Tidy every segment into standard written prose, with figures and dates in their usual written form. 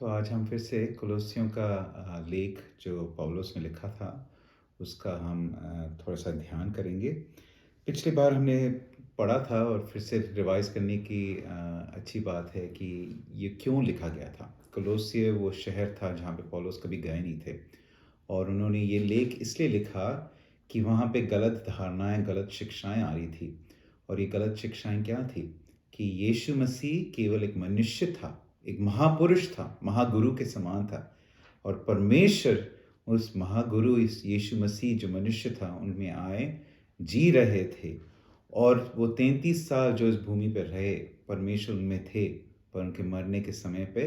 तो आज हम फिर से कोलोसियों का लेख जो पौलुस ने लिखा था, उसका हम थोड़ा-सा ध्यान करेंगे। पिछली बार हमने पढ़ा था और फिर से रिवाइज़ करने की अच्छी बात है कि ये क्यों लिखा गया था। कोलोसिया वो शहर था जहाँ पे पौलुस कभी गए नहीं थे और उन्होंने ये लेख इसलिए लिखा कि वहाँ पे गलत धारणाएँ, गलत शिक्षाएँ आ रही थी। और ये गलत शिक्षाएँ क्या थी? कि यीशु मसीह केवल एक मनुष्य था, एक महापुरुष था, महागुरु के समान था और परमेश्वर उस महागुरु इस यीशु मसीह जो मनुष्य था उनमें आए, जी रहे थे और वो 33 साल जो इस भूमि पे रहे, परमेश्वर उनमें थे, पर उनके मरने के समय पे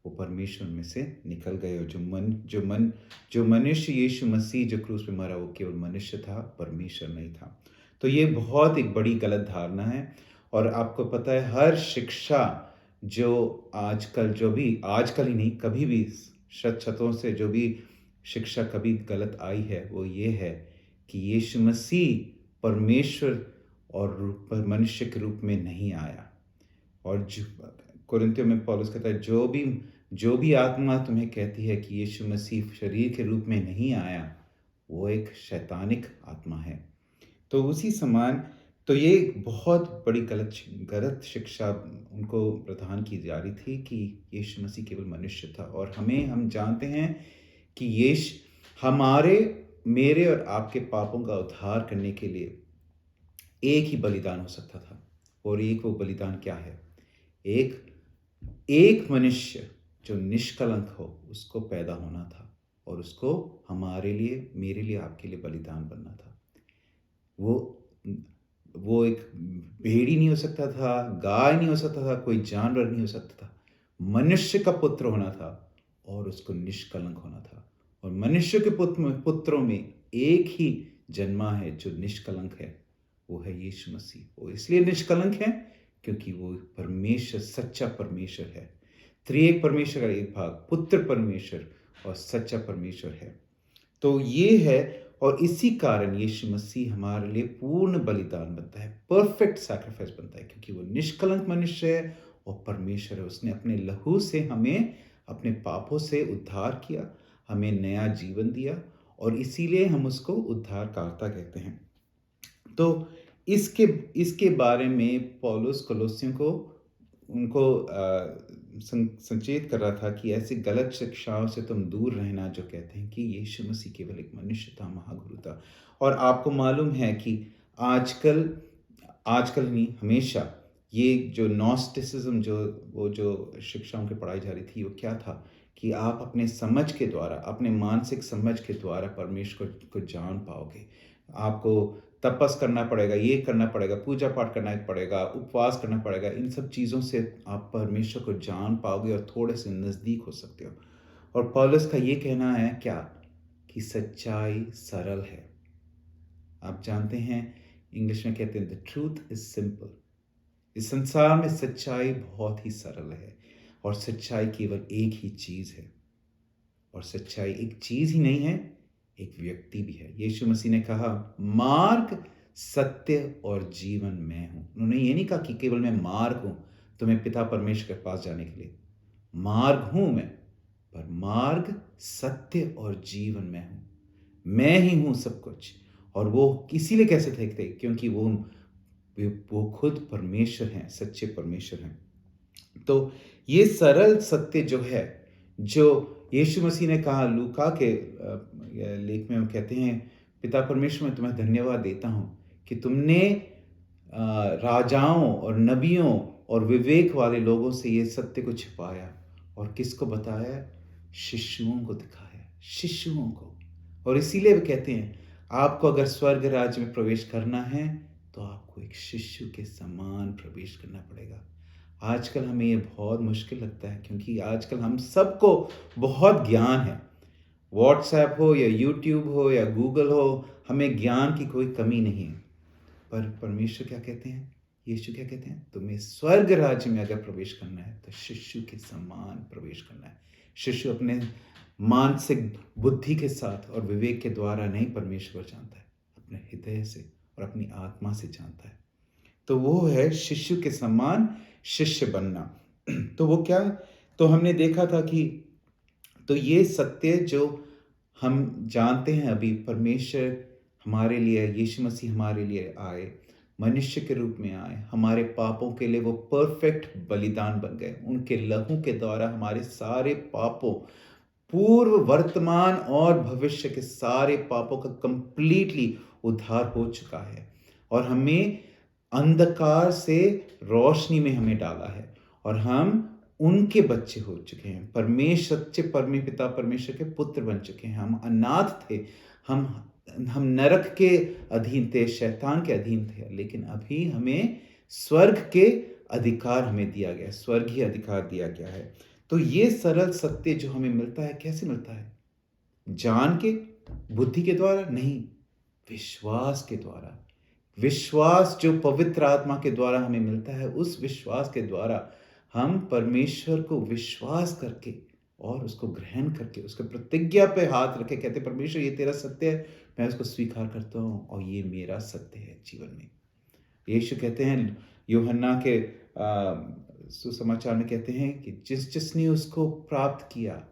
वो परमेश्वर उनमें से निकल गए और जो मनुष्य यीशु मसीह जो क्रूस पे मरा वो केवल मनुष्य था, परमेश्वर नहीं था। तो ये बहुत एक बड़ी गलत धारणा है और आपको पता है हर शिक्षा जो आजकल जो भी आजकल ही नहीं कभी भी शतों से जो भी शिक्षा कभी गलत आई है वो ये है कि यीशु मसीह परमेश्वर और मनुष्य के रूप में नहीं आया और जो कुरिन्थियों में पौलुस कहता है जो भी आत्मा तुम्हें कहती है कि यीशु मसीह शरीर के रूप में नहीं आया वो एक शैतानिक आत्मा है। तो उसी समान तो ये एक बहुत बड़ी गलत शिक्षा उनको प्रदान की जा रही थी कि यीशु मसीह केवल मनुष्य था और हम जानते हैं कि हमारे मेरे और आपके पापों का उद्धार करने के लिए एक ही बलिदान हो सकता था और एक वो बलिदान क्या है? एक एक मनुष्य जो निष्कलंक हो उसको पैदा होना था और उसको हमारे लिए, मेरे लिए, आपके लिए बलिदान बनना था। वो वो एक भेड़ ही नहीं हो सकता था, गाय नहीं हो सकता था, कोई जानवर नहीं हो सकता था। मनुष्य का पुत्र होना था और उसको निष्कलंक होना था। और मनुष्य के पुत्रों में एक ही जन्मा है जो निष्कलंक है, वो है यीशु मसीह। वो इसलिए निष्कलंक है क्योंकि वो परमेश्वर, सच्चा परमेश्वर है। त्रिएक परमेश्वर का एक भाग, पुत्र परमेश्वर और सच्चा परमेश्वर है। तो ये है और इसी कारण यीशु मसीह हमारे लिए पूर्ण बलिदान बनता है, परफेक्ट सैक्रिफाइस बनता है क्योंकि वो निष्कलंक मनुष्य है और परमेश्वर है। उसने अपने लहू से हमें अपने पापों से उद्धार किया, हमें नया जीवन दिया और इसीलिए हम उसको उद्धारकर्ता कहते हैं। तो इसके इसके बारे में पौलुस कोलोसियों को उनको संचेत कर रहा था कि ऐसी गलत शिक्षाओं से तुम दूर रहना जो कहते हैं कि यीशु मसीह केवल एक मनुष्य था, महागुरु था। और आपको मालूम है कि आजकल आजकल नहीं हमेशा ये जो नॉस्टिसिज्म जो शिक्षाओं की पढ़ाई जा रही थी वो क्या था कि आप अपने समझ के द्वारा, अपने मानसिक समझ के द्वारा परमेश्वर को जान पाओगे। आपको तपस करना पड़ेगा, ये करना पड़ेगा, पूजा पाठ करना पड़ेगा, उपवास करना पड़ेगा। इन सब चीज़ों से आप परमेश्वर को जान पाओगे और थोड़े से नज़दीक हो सकते हो। और पौलुस का ये कहना है क्या? कि सच्चाई सरल है। आप जानते हैं इंग्लिश में कहते हैं द ट्रूथ इज़ सिंपल। इस संसार में सच्चाई बहुत ही सरल है और सच्चाई केवल एक ही चीज़ है। और सच्चाई एक चीज़ ही नहीं है, एक व्यक्ति भी है। यीशु मसीह ने कहा, "मार्ग, सत्य और जीवन मैं हूँ।" उन्होंने ये नहीं कहा कि केवल मैं मार्ग हूँ, तुम्हें पिता परमेश्वर के पास जाने के लिए। मार्ग हूँ मैं, पर मार्ग, सत्य और जीवन मैं हूँ। मैं ही हूँ सब कुछ और वो इसीलिए कैसे थे क्योंकि वो खुद परमेश्वर हैं, सच्चे परमेश्वर हैं। तो ये सरल सत्य जो है, जो यीशु मसीह ने कहा लूका के लेख में वो कहते हैं, पिता परमेश्वर मैं तुम्हें धन्यवाद देता हूँ कि तुमने राजाओं और नबियों और विवेक वाले लोगों से ये सत्य को छिपाया और किसको बताया? शिशुओं को दिखाया, शिशुओं को। और इसीलिए वो कहते हैं, आपको अगर स्वर्ग राज्य में प्रवेश करना है, तो आपको एक शिशु के समान प्रवेश करना पड़ेगा। आजकल हमें ये बहुत मुश्किल लगता है क्योंकि आजकल हम सबको बहुत ज्ञान है। व्हाट्सएप हो या यूट्यूब हो या गूगल हो, हमें ज्ञान की कोई कमी नहीं है। पर परमेश्वर क्या कहते हैं? यीशु क्या कहते हैं? तुम्हें स्वर्ग राज्य में अगर प्रवेश करना है, तो शिशु के समान प्रवेश करना है। शिशु अपने मानसिक बुद्धि के साथ और विवेक के द्वारा नहीं परमेश्वर जानता है, अपने हृदय से और अपनी आत्मा से जानता है। तो वो है शिशु के समान शिष्य बनना। तो वो क्या है? तो हमने देखा था कि तो ये सत्य जो हम जानते हैं अभी, परमेश्वर हमारे लिए, यीशु मसीह हमारे लिए आए, मनुष्य के रूप में आए, हमारे पापों के लिए वो परफेक्ट बलिदान बन गए। उनके लहू के द्वारा हमारे सारे पापों, पूर्व, वर्तमान और भविष्य के सारे पापों का कंप्लीटली उद्धार हो चुका है और हमें अंधकार से रोशनी में हमें डाला है और हम उनके बच्चे हो चुके हैं। परमेश्वर, सच्चे पिता परमेश्वर के पुत्र बन चुके हैं। हम अनाथ थे, हम नरक के अधीन थे, शैतान के अधीन थे, लेकिन अभी हमें स्वर्ग के अधिकार हमें दिया गया है, स्वर्गीय अधिकार दिया गया है। तो ये सरल सत्य जो हमें मिलता है, कैसे मिलता है? जान के, बुद्धि के द्वारा नहीं, विश्वास के द्वारा। विश्वास जो पवित्र आत्मा के द्वारा हमें मिलता है, उस विश्वास के द्वारा हम परमेश्वर को विश्वास करके और उसको ग्रहण करके, उसके प्रतिज्ञा पे हाथ रखे, कहते परमेश्वर ये तेरा सत्य है, मैं उसको स्वीकार करता हूँ और ये मेरा सत्य है जीवन में। यीशु कहते हैं, यूहन्ना के सुसमाचार में कहते हैं कि जिसने उसको प्राप्त किया,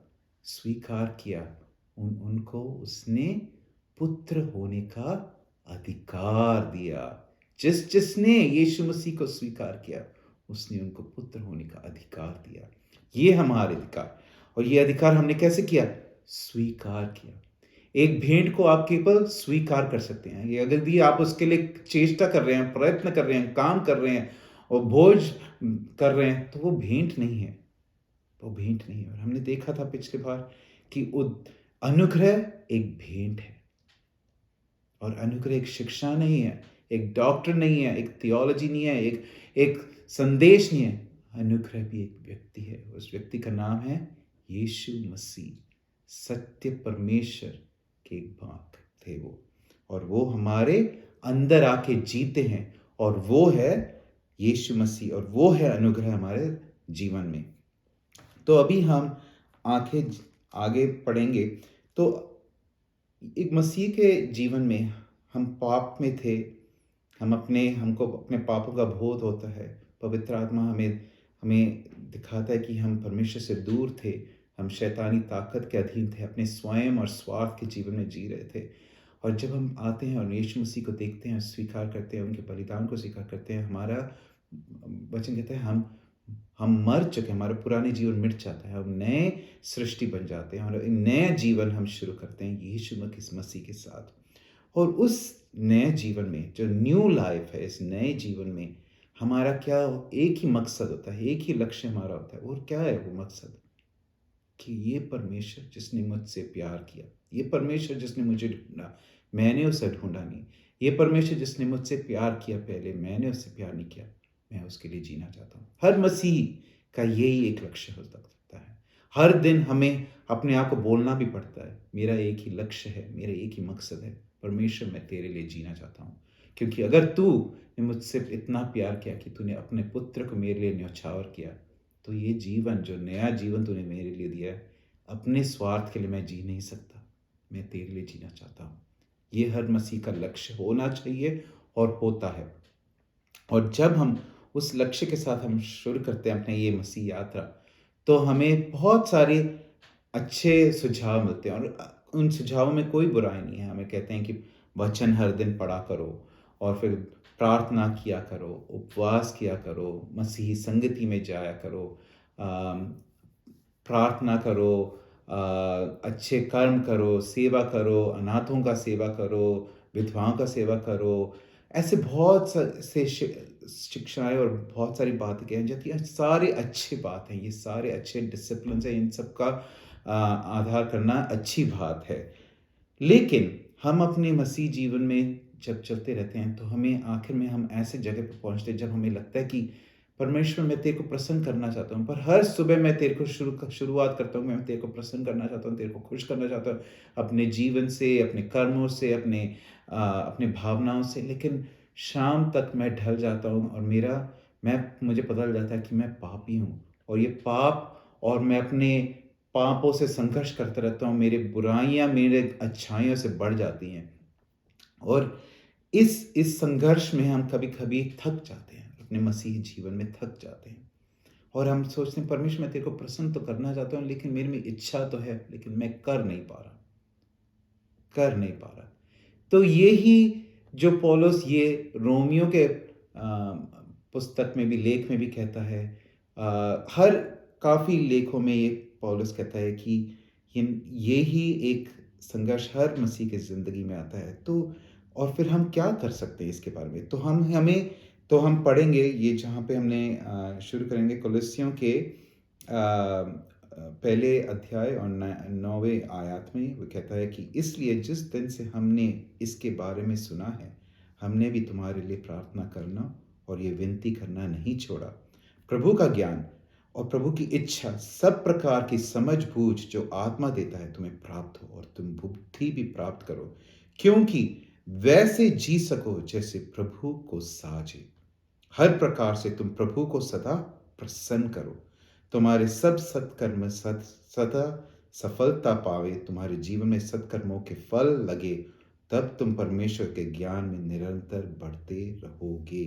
स्वीकार किया, उनको उसने पुत्र होने का अधिकार दिया। जिसने यीशु मसीह को स्वीकार किया, उसने उनको पुत्र होने का अधिकार दिया। ये हमारे अधिकार, और ये अधिकार हमने कैसे किया? स्वीकार किया। एक भेंट को आप केवल स्वीकार कर सकते हैं। ये अगर भी आप उसके लिए चेष्टा कर रहे हैं, प्रयत्न कर रहे हैं, काम कर रहे हैं और भोज कर रहे हैं, तो वो भेंट नहीं है, वो भेंट नहीं है। और हमने देखा था पिछले बार कि अनुग्रह एक भेंट है, और अनुग्रह एक शिक्षा नहीं है, एक डॉक्टर नहीं है, एक थियोलॉजी नहीं है, एक संदेश नहीं है। अनुग्रह भी एक व्यक्ति है, उस व्यक्ति का नाम है यीशु मसीह। सत्य परमेश्वर के एक भाग थे वो, और वो हमारे अंदर आके जीते हैं, और वो है यीशु मसीह, और वो है अनुग्रह हमारे जीवन में। तो अभी हम आगे पढ़ेंगे। तो एक मसीह के जीवन में हम पाप में थे, हमको अपने पापों का बोध होता है। पवित्र आत्मा हमें दिखाता है कि हम परमेश्वर से दूर थे, हम शैतानी ताकत के अधीन थे, अपने स्वयं और स्वार्थ के जीवन में जी रहे थे। और जब हम आते हैं और यीशु मसीह को देखते हैं, स्वीकार करते हैं, उनके बलिदान को स्वीकार करते हैं, हमारा वचन कहता है हम मर चुके, हमारा पुराने जीवन मिट जाता है, हम नए सृष्टि बन जाते हैं और नया जीवन हम शुरू करते हैं यीशु मसीह के साथ। और उस नए जीवन में, जो न्यू लाइफ है, इस नए जीवन में हमारा क्या, एक ही मकसद होता है, एक ही लक्ष्य हमारा होता है। और क्या है वो मकसद? कि ये परमेश्वर जिसने मुझसे प्यार किया, ये परमेश्वर जिसने मुझे ढूंढा, मैंने उसे ढूंढा नहीं, ये परमेश्वर जिसने मुझसे प्यार किया पहले, मैंने उससे प्यार नहीं किया, मैं उसके लिए जीना चाहता हूँ। हर मसीही का यही एक लक्ष्य हो सकता है। हर दिन हमें अपने आप को बोलना भी पड़ता है, मेरा एक ही लक्ष्य है, मेरा एक ही मकसद है, परमेश्वर मैं तेरे लिए जीना चाहता हूँ। क्योंकि अगर तूने मुझसे इतना प्यार किया कि तूने अपने पुत्र को मेरे लिए न्यौछावर किया, तो ये जीवन, जो नया जीवन तूने मेरे लिए दिया है, अपने स्वार्थ के लिए मैं जी नहीं सकता, मैं तेरे लिए जीना चाहता हूँ। ये हर मसीह का लक्ष्य होना चाहिए और होता है। और जब हम उस लक्ष्य के साथ हम शुरू करते हैं अपने ये मसीह यात्रा, तो हमें बहुत सारे अच्छे सुझाव मिलते हैं, और उन सुझावों में कोई बुराई नहीं है। हमें कहते हैं कि वचन हर दिन पढ़ा करो, और फिर प्रार्थना किया करो, उपवास किया करो, मसीही संगति में जाया करो, प्रार्थना करो, अच्छे कर्म करो, सेवा करो, अनाथों का सेवा करो, विधवाओं का सेवा करो। ऐसे बहुत से शिक्षाएं और बहुत सारी बातें कही जाती हैं। सारे अच्छे बात हैं, ये सारे अच्छे डिसिप्लिन हैं, इन सब का आधार करना अच्छी बात है। लेकिन हम अपने मसीह जीवन में जब चलते रहते हैं, तो हमें आखिर में हम ऐसे जगह पर पहुंचते हैं जब हमें लगता है कि परमेश्वर, मैं तेरे को प्रसन्न करना चाहता हूँ, पर हर सुबह मैं तेरे को शुरुआत करता हूँ, मैं तेरे को प्रसन्न करना चाहता हूँ, तेरे को खुश करना चाहता हूँ अपने जीवन से, अपने कर्मों से, अपने भावनाओं से। लेकिन शाम तक मैं ढल जाता हूँ और मुझे पता लग जाता है कि मैं पापी हूँ, और ये पाप, और मैं अपने पापों से संघर्ष करता रहता हूँ, मेरी बुराइयाँ मेरे अच्छाइयों से बढ़ जाती हैं। और इस संघर्ष में हम कभी-कभी थक जाते हैं, अपने मसीही जीवन में थक जाते हैं। और हम सोचते हैं परमेश्वर मैं तेरे को प्रसन्न तो करना चाहता हूँ, लेकिन मेरे में इच्छा तो है, लेकिन मैं कर नहीं पा रहा। तो यही जो पौलुस ये रोमियो के पुस्तक में भी, लेख में भी कहता है, हर काफ़ी लेखों में ये पौलुस कहता है कि ये ही एक संघर्ष हर मसीह की ज़िंदगी में आता है। तो और फिर हम क्या कर सकते हैं इसके बारे में? तो हम पढ़ेंगे ये, जहाँ पे हमने शुरू करेंगे कुलुस्सियों के पहले अध्याय और 9वें आयत में। वो कहता है कि इसलिए जिस दिन से हमने इसके बारे में सुना है, हमने भी तुम्हारे लिए प्रार्थना करना और ये विनती करना नहीं छोड़ा, प्रभु का ज्ञान और प्रभु की इच्छा सब प्रकार की समझ बूझ जो आत्मा देता है तुम्हें प्राप्त हो, और तुम बुद्धि भी प्राप्त करो, क्योंकि वैसे जी सको जैसे प्रभु को साजे। हर प्रकार से तुम प्रभु को सदा प्रसन्न करो, तुम्हारे सब सत्कर्म सदा सफलता पावे, तुम्हारे जीवन में सत्कर्मों के फल लगे, तब तुम परमेश्वर के ज्ञान में निरंतर बढ़ते रहोगे।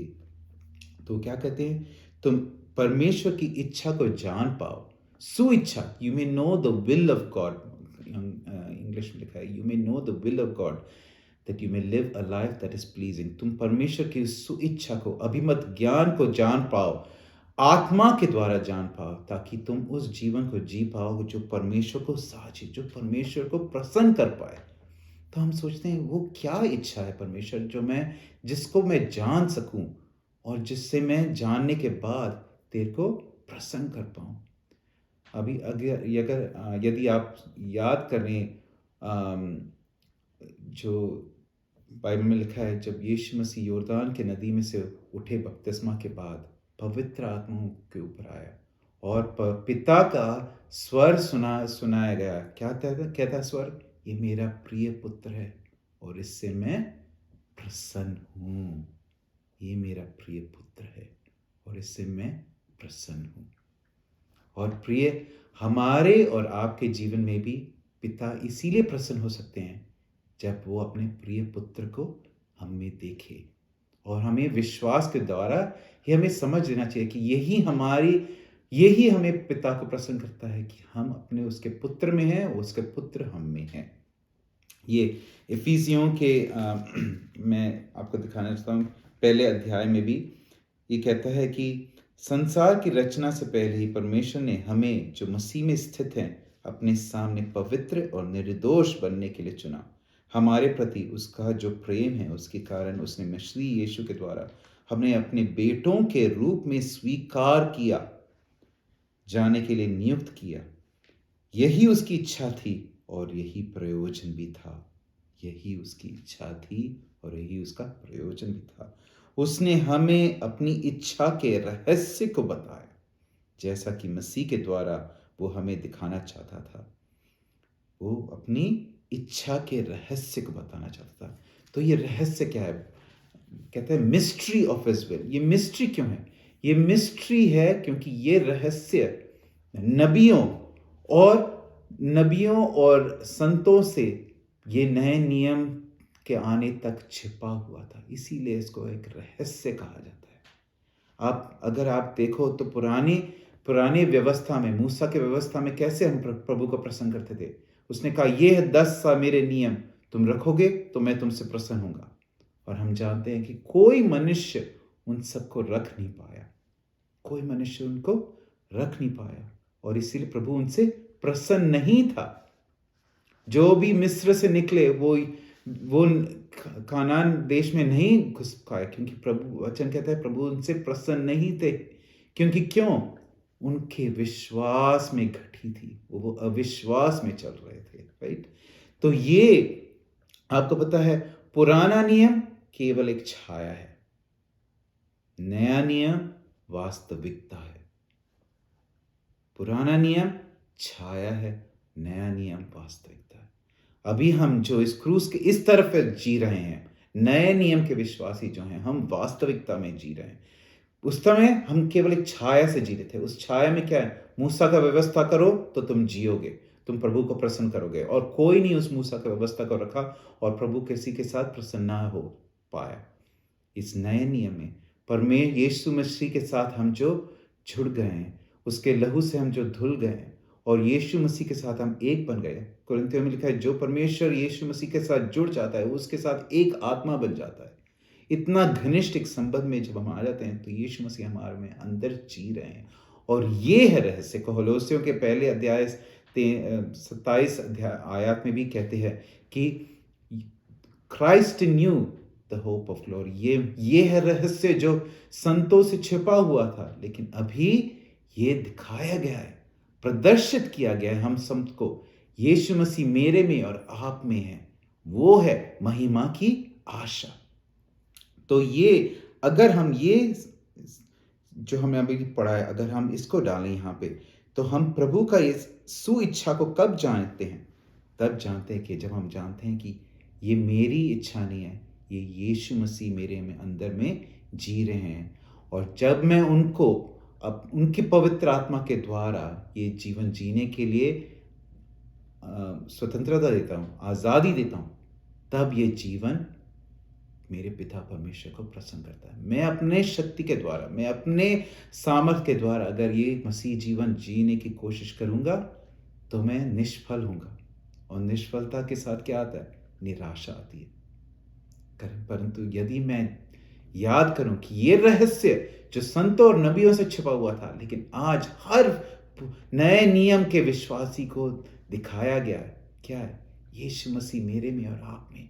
तो क्या कहते हैं? तुम परमेश्वर की इच्छा को जान पाओ, सुइच्छा, you may know the will of God. English में लिखा है you may know the will of God that you may live a life that is pleasing। तुम परमेश्वर की सुइच्छा को, अभिमत ज्ञान को जान पाओ, आत्मा के द्वारा जान पाओ, ताकि तुम उस जीवन को जी पाओ जो परमेश्वर को साजे, जो परमेश्वर को प्रसन्न कर पाए। तो हम सोचते हैं वो क्या इच्छा है परमेश्वर, जिसको मैं जान सकूं और जिससे मैं जानने के बाद तेरे को प्रसन्न कर पाऊं। अभी यदि आप याद करें, जो बाइबल में लिखा है, जब यीशु मसीह योरदान के नदी में से उठे बपतिस्मा के बाद, पवित्र आत्मा के ऊपर आया और पिता का स्वर सुनाया गया। क्या कहता स्वर? ये मेरा प्रिय पुत्र है और इससे मैं प्रसन्न हूँ। ये मेरा प्रिय पुत्र है और इससे मैं प्रसन्न हूँ। और प्रिय, हमारे और आपके जीवन में भी पिता इसीलिए प्रसन्न हो सकते हैं जब वो अपने प्रिय पुत्र को हम में देखे, और हमें विश्वास के द्वारा ही हमें समझ लेना चाहिए कि यही हमें पिता को प्रसन्न करता है कि हम अपने उसके पुत्र में हैं, उसके पुत्र हम में हैं। ये इफिसियों के मैं आपको दिखाना चाहता हूँ, पहले अध्याय में भी ये कहता है कि संसार की रचना से पहले ही परमेश्वर ने हमें जो मसीह में स्थित हैं अपने सामने पवित्र और निर्दोष बनने के लिए चुना। हमारे प्रति उसका जो प्रेम है, उसके कारण उसने मसीह यीशु के द्वारा हमें अपने बेटों के रूप में स्वीकार किया जाने के लिए नियुक्त किया। यही उसकी इच्छा थी और यही प्रयोजन भी था। यही उसकी इच्छा थी और यही उसका प्रयोजन भी था। उसने हमें अपनी इच्छा के रहस्य को बताया, जैसा कि मसीह के द्वारा वो हमें दिखाना चाहता था। वो अपनी इच्छा के रहस्य को बताना चाहता था। तो ये रहस्य क्या है? कहते हैं मिस्ट्री ऑफ हिज विल। ये मिस्ट्री क्यों है? ये मिस्ट्री है क्योंकि ये रहस्य नबियों और संतों से ये नए नियम के आने तक छिपा हुआ था, इसीलिए इसको एक रहस्य कहा जाता है। अगर आप देखो तो पुरानी व्यवस्था में, मूसा के व्यवस्था में कैसे हम प्रभु को प्रसन्न करते थे? उसने कहा ये है 10 मेरे नियम, तुम रखोगे तो मैं तुमसे प्रसन्न होऊंगा। और हम जानते हैं कि कोई मनुष्य उन सबको रख नहीं पाया, कोई मनुष्य उनको रख नहीं पाया, और इसीलिए प्रभु उनसे प्रसन्न नहीं था। जो भी मिस्र से निकले वो कानान देश में नहीं घुस पाए, क्योंकि प्रभु, वचन कहता है प्रभु उनसे प्रसन्न नहीं थे। क्यों? उनके विश्वास में घटी थी, वो अविश्वास में चल रहे थे, राइट? तो ये आपको पता है, पुराना नियम केवल एक छाया है, नया नियम वास्तविकता है। पुराना नियम छाया है, नया नियम वास्तविकता है। अभी हम जो इस क्रूस के इस तरफ जी रहे हैं, नए नियम के विश्वासी जो हैं, हम वास्तविकता में जी रहे हैं। उस समय हम केवल एक छाया से जी रहे थे। उस छाया में क्या है? मूसा का व्यवस्था करो तो तुम जियोगे, तुम प्रभु को प्रसन्न करोगे, और कोई नहीं उस मूसा का व्यवस्था को रखा और प्रभु किसी के साथ प्रसन्न ना हो पाया। इस नए नियम में यीशु मसीह के साथ हम जो जुड़ गए हैं, उसके लहू से हम जो धुल गए हैं और यीशु मसीह के साथ हम एक बन गए। कुरिन्थियों में लिखा है, जो परमेश्वर यीशु मसीह के साथ जुड़ जाता है, वो उसके साथ एक आत्मा बन जाता है। इतना घनिष्ठ एक संबंध में जब हम आ जाते हैं, तो यीशु मसीह हमारे में अंदर जी रहे हैं। और ये है रहस्य। कोलोसियों के पहले अध्याय 27 अध्याय आयत में भी कहते हैं कि Christ in you the hope of glory. ये है रहस्य जो संतों से छिपा हुआ था, लेकिन अभी ये दिखाया गया है, प्रदर्शित किया गया है हम सबको। यीशु मसीह मेरे में और आप में है, वो है महिमा की आशा। तो ये, अगर हम ये जो हमने अभी पढ़ा है, अगर हम इसको डालें यहाँ पे, तो हम प्रभु का इस सुइच्छा को कब जानते हैं? तब जानते हैं कि जब हम जानते हैं कि ये मेरी इच्छा नहीं है, ये यीशु मसीह मेरे में अंदर में जी रहे हैं। और जब मैं उनको अब उनकी पवित्र आत्मा के द्वारा ये जीवन जीने के लिए स्वतंत्रता देता हूँ, आज़ादी देता हूँ, तब ये जीवन मेरे पिता परमेश्वर को प्रसन्न करता है। मैं अपने शक्ति के द्वारा, मैं अपने सामर्थ्य के द्वारा अगर ये मसीह जीवन जीने की कोशिश करूँगा, तो मैं निष्फल होऊंगा। और निष्फलता के साथ क्या आता है? निराशा आती है। परंतु यदि मैं याद करूं कि ये रहस्य जो संतों और नबियों से छिपा हुआ था, लेकिन आज हर नए नियम के विश्वासी को दिखाया गया है, क्या है? यीशु मसीह मेरे में और आप में।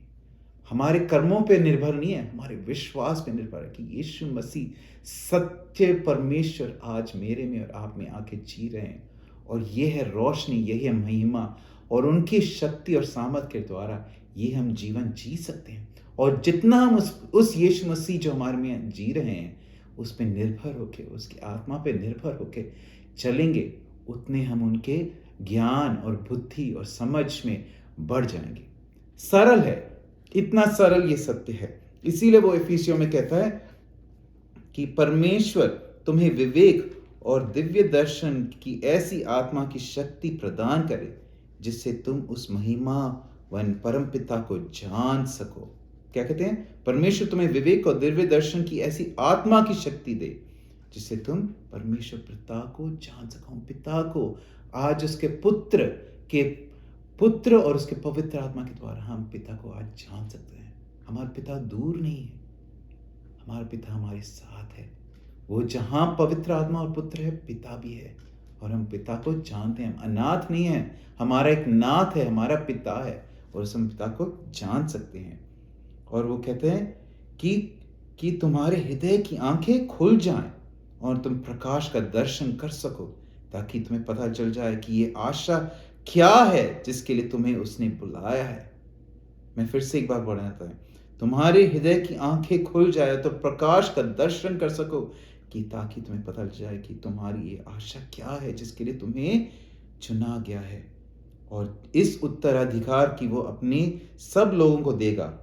हमारे कर्मों पे निर्भर नहीं है, हमारे विश्वास पे निर्भर है कि यीशु मसीह सत्य परमेश्वर आज मेरे में और आप में आके जी रहे हैं। और ये है रोशनी, यही है महिमा, और उनकी शक्ति और सामर्थ के द्वारा ये हम जीवन जी सकते हैं। और जितना हम उस यीशु मसीह जो हमारे में जी रहे हैं उस पे निर्भर होके, उसकी आत्मा पे निर्भर होके चलेंगे, उतने हम उनके ज्ञान और बुद्धि और समझ में बढ़ जाएंगे। सरल है, इतना सरल ये सत्य है। इसीलिए वो इफिसियों में कहता है कि परमेश्वर तुम्हें विवेक और दिव्य दर्शन की ऐसी आत्मा की शक्ति प्रदान करे जिससे तुम उस महिमावान परमपिता को जान सको। क्या कहते हैं? परमेश्वर तुम्हें विवेक और दिव्य दर्शन की ऐसी आत्मा की शक्ति दे जिससे तुम परमेश्वर पिता को जान सको। पिता को आज उसके पुत्र और उसके पवित्र आत्मा के द्वारा हम पिता को आज जान सकते हैं। हमारा पिता दूर नहीं है, हमारा पिता हमारे साथ है। वो जहां पवित्र आत्मा और पुत्र है, पिता भी है, और हम पिता को जानते हैं। हम अनाथ नहीं है, हमारा एक नाथ है, हमारा पिता है, और उस हम पिता को जान सकते हैं। और वो कहते हैं कि तुम्हारे हृदय की आंखें खुल जाएं और तुम प्रकाश का दर्शन कर सको, ताकि तुम्हें पता चल जाए कि ये आशा क्या है जिसके लिए तुम्हें उसने बुलाया है। मैं फिर से एक बार बोलना चाहता हूं, तुम्हारे हृदय की आंखें खुल जाए तो प्रकाश का दर्शन कर सको, कि ताकि तुम्हें पता चल जाए कि तुम्हारी ये आशा क्या है जिसके लिए तुम्हें चुना गया है, और इस उत्तराधिकार की वो अपने सब लोगों को देगा।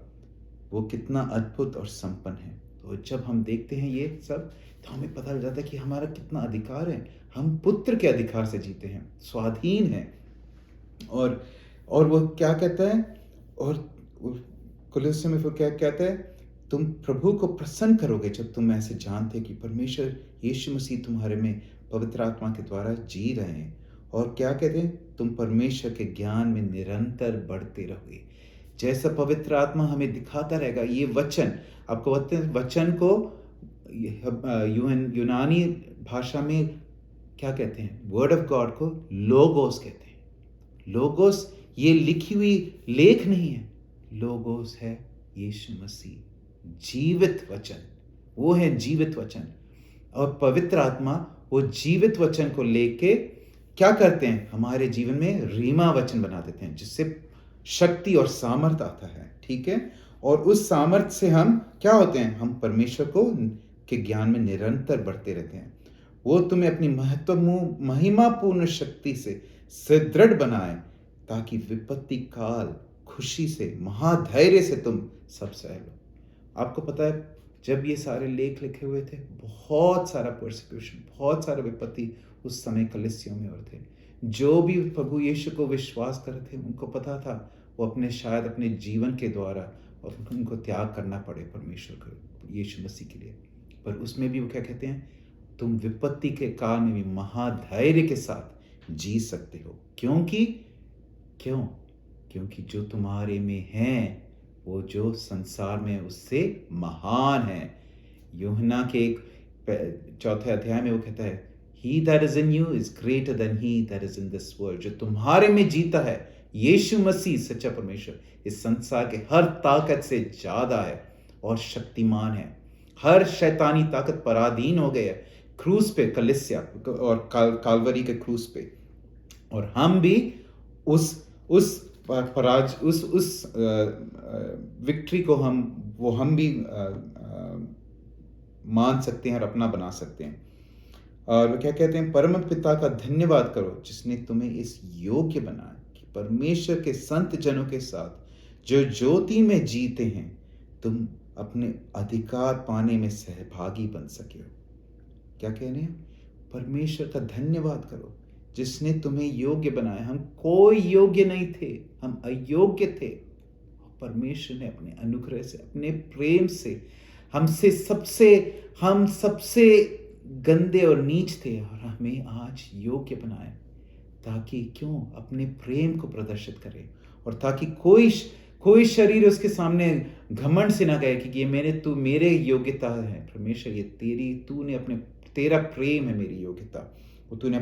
वो कितना अद्भुत और संपन्न है। तो जब हम देखते हैं ये सब, तो हमें पता चल जाता है कि हमारा कितना अधिकार है। हम पुत्र के अधिकार से जीते हैं, स्वाधीन हैं। और वो क्या कहता है? और कुलुस्सियों में फिर क्या कहता है? तुम प्रभु को प्रसन्न करोगे जब तुम ऐसे जानते कि परमेश्वर यीशु मसीह तुम्हारे में पवित्र आत्मा के द्वारा जी रहे हैं। और क्या कहते हैं? तुम परमेश्वर के ज्ञान में निरंतर बढ़ते रहोगे। जैसा पवित्र आत्मा हमें दिखाता रहेगा, ये वचन आपको वचन को यूनानी भाषा में क्या कहते हैं? वर्ड ऑफ गॉड को लोगोस कहते हैं। लोगोस ये लिखी हुई लेख नहीं है, लोगोस है यीशु मसीह, जीवित वचन। वो है जीवित वचन। और पवित्र आत्मा वो जीवित वचन को लेके क्या करते हैं? हमारे जीवन में रीमा वचन बना देते हैं, जिससे शक्ति और सामर्थ आता है। ठीक है? और उस सामर्थ से हम क्या होते हैं? हम परमेश्वर के ज्ञान में निरंतर बढ़ते रहते हैं। वो तुम्हें अपनी महिमापूर्ण शक्ति से सुदृढ़ बनाए, ताकि विपत्ति काल खुशी से, महाधैर्य से तुम सब सह लो। आपको पता है, जब ये सारे लेख लिखे हुए थे, बहुत सारा परसिक्यूशन, बहुत सारा विपत्ति उस समय कलीसियों में और थे। जो भी प्रभु यीशु को विश्वास कर रहे थे, उनको पता था वो शायद अपने जीवन के द्वारा उनको त्याग करना पड़े परमेश्वर को, यीशु मसीह के लिए। पर उसमें भी वो क्या कहते हैं? तुम विपत्ति के काल में भी महाधैर्य के साथ जी सकते हो। क्योंकि क्यों? क्योंकि जो तुम्हारे में है, वो जो संसार में है, उससे महान है। यूहन्ना के चौथे अध्याय में वो कहता है, He that is in you is greater than he that is in this world। जो तुम्हारे में जीता है, यीशु मसीह सच्चा परमेश्वर, इस संसार के हर ताकत से ज्यादा है और शक्तिमान है। हर शैतानी ताकत पराधीन हो गए है क्रूस पे, कलिसिया और कालवरी के क्रूस पे। और हम भी उस विक्ट्री को हम भी मान सकते हैं और अपना बना सकते हैं। और क्या कहते हैं, परम पिता का धन्यवाद करो जिसने तुम्हें इस योग्य बनाया कि परमेश्वर के संत जनों के साथ जो ज्योति में जीते हैं, तुम अपने अधिकार पाने में सहभागी बन सके हो। क्या कह रहे हैं? परमेश्वर का धन्यवाद करो जिसने तुम्हें योग्य बनाया। हम कोई योग्य नहीं थे, हम अयोग्य थे। परमेश्वर ने अपने अनुग्रह से, अपने प्रेम से हम सबसे गंदे और नीच थे और हमें आज योग्य बनाए, ताकि क्यों? अपने प्रेम को प्रदर्शित करे और ताकि कोई शरीर उसके सामने घमंड से ना कहे कि ये मेरे योग्यता है। परमेश्वर, ये तेरा प्रेम है मेरी योग्यता। वो तूने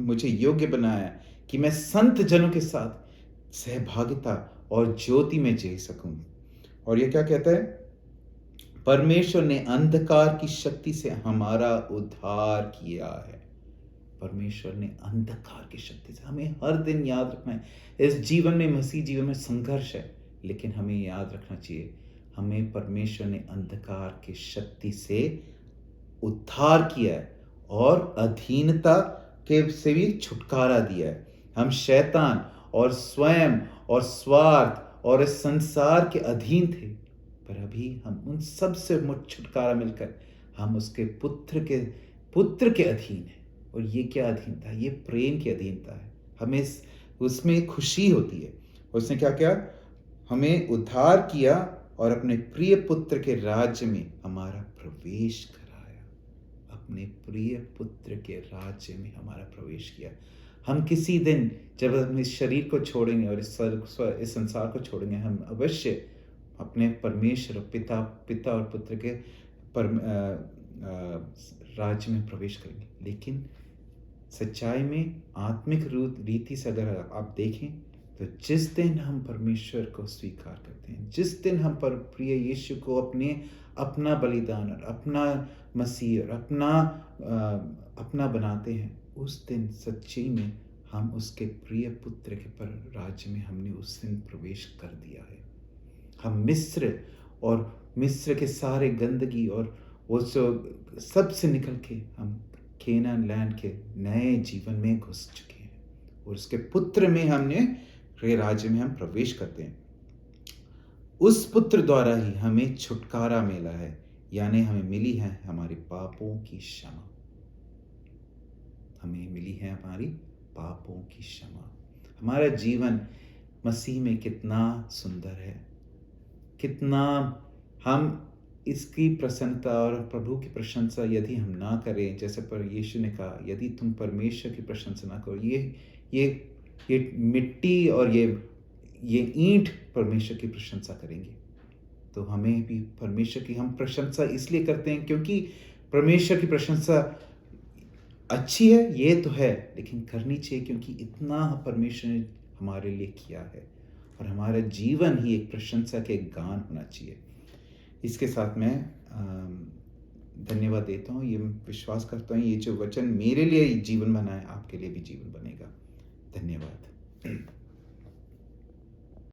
मुझे योग्य बनाया कि मैं संत जनों के साथ सहभागिता और ज्योति में जी सकूं। और ये क्या कहता है? परमेश्वर ने अंधकार की शक्ति से हमारा उद्धार किया है। परमेश्वर ने अंधकार की शक्ति से, हमें हर दिन याद रखना है। इस जीवन में, मसीह जीवन में संघर्ष है, लेकिन हमें याद रखना चाहिए, हमें परमेश्वर ने अंधकार की शक्ति से उद्धार किया है और अधीनता के से भी छुटकारा दिया है। हम शैतान और स्वयं और स्वार्थ और इस संसार के अधीन थे, पर अभी हम उन सब से छुटकारा मिलकर हम उसके पुत्र के अधीन हैं। और ये क्या अधीनता है? ये प्रेम की अधीनता है। हमें उसमें खुशी होती है। उसने क्या किया? हमें उद्धार किया और अपने प्रिय पुत्र के राज्य में हमारा प्रवेश कराया। अपने प्रिय पुत्र के राज्य में हमारा प्रवेश किया। हम किसी दिन जब हम इस शरीर को छोड़ेंगे और इस संसार को छोड़ेंगे, हम अवश्य अपने परमेश्वर पिता और पुत्र के राज्य में प्रवेश करेंगे। लेकिन सच्चाई में, आत्मिक रीति से अगर आप देखें, तो जिस दिन हम परमेश्वर को स्वीकार करते हैं, जिस दिन हम प्रिय यीशु को अपना बलिदान और अपना मसीह और अपना बनाते हैं, उस दिन सच्ची में हम उसके प्रिय पुत्र के राज्य में हमने उस दिन प्रवेश कर दिया है। हम मिस्र के सारे गंदगी और वो सब से निकल के हम केनान लैंड के नए जीवन में घुस चुके हैं और उसके पुत्र में के राज्य में हम प्रवेश करते हैं। उस पुत्र द्वारा ही हमें छुटकारा मिला है, यानी हमें मिली है हमारे पापों की क्षमा। हमें मिली है हमारी पापों की क्षमा। हमारा जीवन मसीह में कितना सुंदर है, कितना हम इसकी प्रसन्नता और प्रभु की प्रशंसा यदि हम ना करें, जैसे पर यीशु ने कहा, यदि तुम परमेश्वर की प्रशंसा ना करो, ये मिट्टी और ये ईंट परमेश्वर की प्रशंसा करेंगे। तो हमें भी परमेश्वर की हम प्रशंसा इसलिए करते हैं क्योंकि परमेश्वर की प्रशंसा अच्छी है, ये तो है, लेकिन करनी चाहिए क्योंकि इतना परमेश्वर ने हमारे लिए किया है और हमारा जीवन ही एक प्रशंसा के गान होना चाहिए। इसके साथ मैं धन्यवाद देता हूँ। ये विश्वास करता हूँ ये जो वचन मेरे लिए जीवन बना है, आपके लिए भी जीवन बनेगा। धन्यवाद।